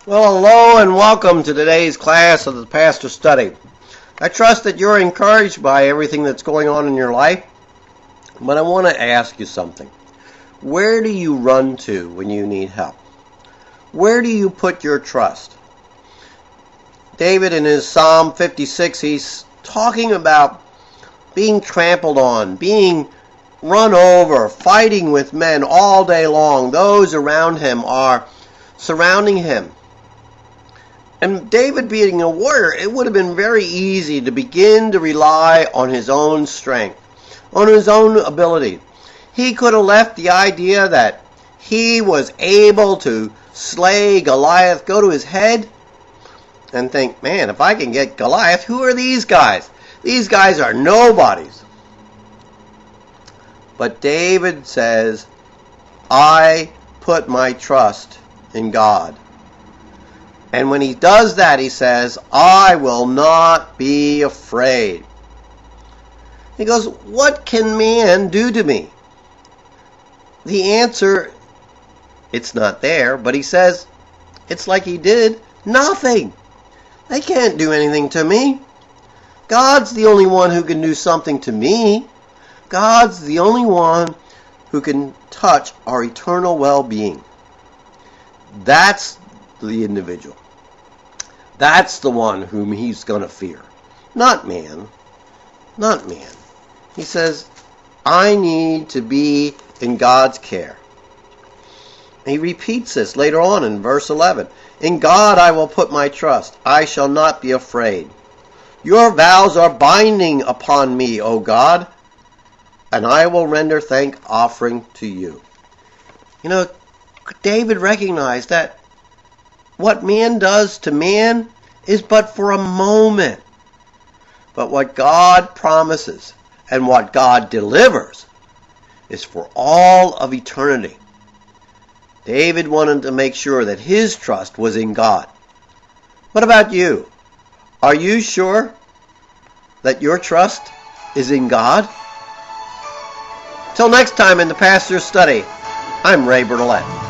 Well, hello and welcome to today's class of the Pastor Study. I trust that you're encouraged by everything that's going on in your life, but I want to ask you something. Where do you run to when you need help? Where do you put your trust? David in his Psalm 56, he's talking about being trampled on, being run over, fighting with men all day long. Those around him are surrounding him. And David being a warrior, it would have been very easy to begin to rely on his own strength, on his own ability. He could have left the idea that he was able to slay Goliath, go to his head, and think, man, if I can get Goliath, who are these guys? These guys are nobodies. But David says, I put my trust in God. And when he does that, he says, I will not be afraid. He goes, what can man do to me? The answer, it's not there, but he says, it's like he did, nothing. They can't do anything to me. God's the only one who can do something to me. God's the only one who can touch our eternal well-being. That's the individual. That's the one whom he's going to fear. Not man. Not man. He says, I need to be in God's care. He repeats this later on in verse 11. In God I will put my trust. I shall not be afraid. Your vows are binding upon me, O God, and I will render thank offering to you. You know, David recognized that what man does to man is but for a moment. But what God promises and what God delivers is for all of eternity. David wanted to make sure that his trust was in God. What about you? Are you sure that your trust is in God? Till next time in the Pastor's Study, I'm Ray Bertolet.